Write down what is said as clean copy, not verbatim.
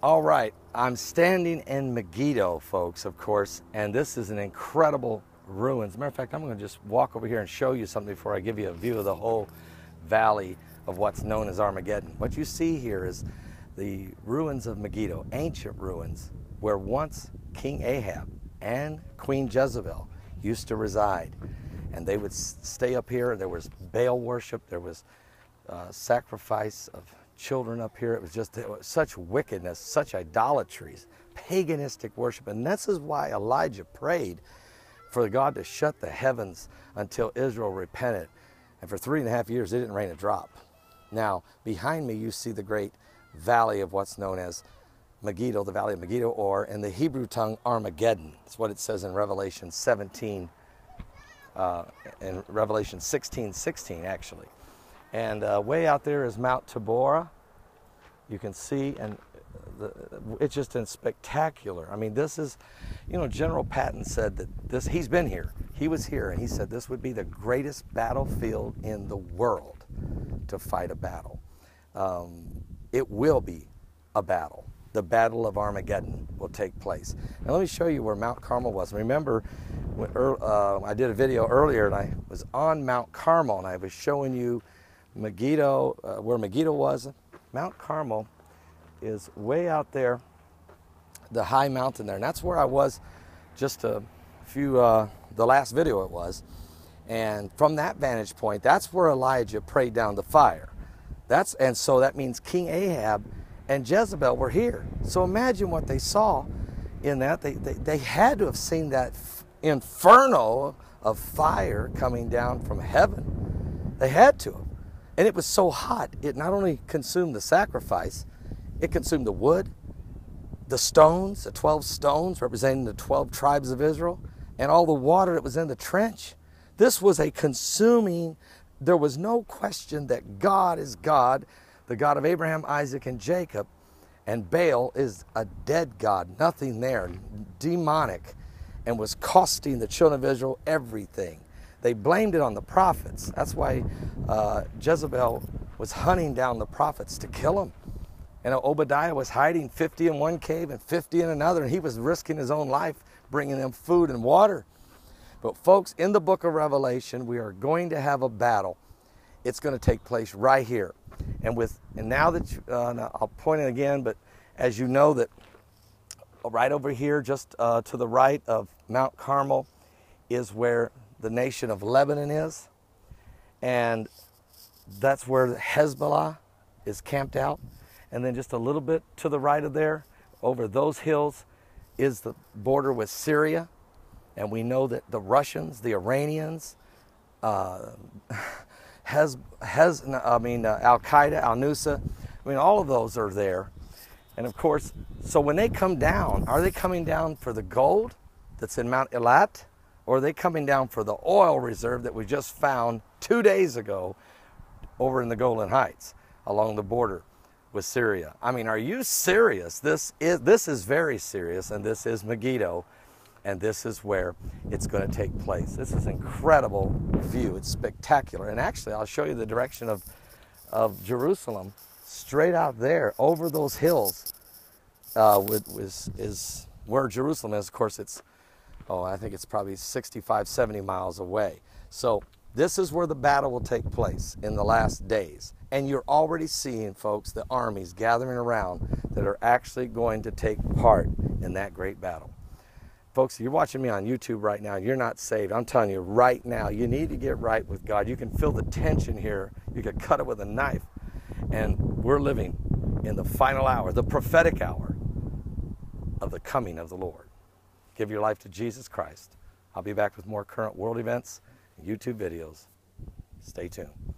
All right, I'm standing in Megiddo, folks, of course, and this is an incredible ruin. As a matter of fact, I'm going to just walk over here and show you something before I give you a view of the whole valley of what's known as Armageddon. What you see here is the ruins of Megiddo, ancient ruins, where once King Ahab and Queen Jezebel used to reside. And they would stay up here. There was Baal worship. There was sacrifice of children up here. It was just such wickedness, such idolatries, paganistic worship. And this is why Elijah prayed for God to shut the heavens until Israel repented. And for 3.5 years, it didn't rain a drop. Now, behind me, you see the great valley of what's known as Megiddo, the valley of Megiddo, or in the Hebrew tongue, Armageddon. That's what it says in Revelation 17, in Revelation 16:16, actually. And way out there is Mount Tabor. You can see, and it's just spectacular. I mean, this is, you know, General Patton said that this, he's been here. He was here, and he said this would be the greatest battlefield in the world to fight a battle. It will be a battle. The Battle of Armageddon will take place. Now let me show you where Mount Carmel was. Remember, when, I did a video earlier, and I was on Mount Carmel, and I was showing you Megiddo, where Megiddo was. Mount Carmel is way out there, the high mountain there, and that's where I was just a few, the last video it was. And from that vantage point, that's where Elijah prayed down the fire. And so that means King Ahab and Jezebel were here. So imagine what they saw in that. They had to have seen that inferno of fire coming down from heaven. They had to have. And it was so hot, it not only consumed the sacrifice, it consumed the wood, the stones, the 12 stones representing the 12 tribes of Israel, and all the water that was in the trench. This was a consuming, there was no question that God is God, the God of Abraham, Isaac, and Jacob, and Baal is a dead God, nothing there, demonic, and was costing the children of Israel everything. They blamed it on the prophets. That's why Jezebel was hunting down the prophets to kill them. And Obadiah was hiding 50 in one cave and 50 in another, and he was risking his own life, bringing them food and water. But folks, in the book of Revelation, we are going to have a battle. It's going to take place right here. And now that I'll point it again, but as you know that right over here, just to the right of Mount Carmel, is where the nation of Lebanon is, and that's where Hezbollah is camped out. And then just a little bit to the right of there, over those hills, is the border with Syria. And we know that the Russians, the Iranians, Al-Qaeda, Al-Nusra, I mean, all of those are there. And of course, so when they come down, are they coming down for the gold that's in Mount Elat? Or are they coming down for the oil reserve that we just found 2 days ago over in the Golan Heights along the border with Syria? I mean, are you serious? This is very serious, and this is Megiddo, and this is where it's going to take place. This is an incredible view. It's spectacular. And actually, I'll show you the direction of Jerusalem. Straight out there, over those hills, is where Jerusalem is. Of course, it's, I think it's probably 65, 70 miles away. So this is where the battle will take place in the last days. And you're already seeing, folks, the armies gathering around that are actually going to take part in that great battle. Folks, you're watching me on YouTube right now. You're not saved. I'm telling you right now, you need to get right with God. You can feel the tension here. You could cut it with a knife. And we're living in the final hour, the prophetic hour of the coming of the Lord. Give your life to Jesus Christ. I'll be back with more current world events and YouTube videos. Stay tuned.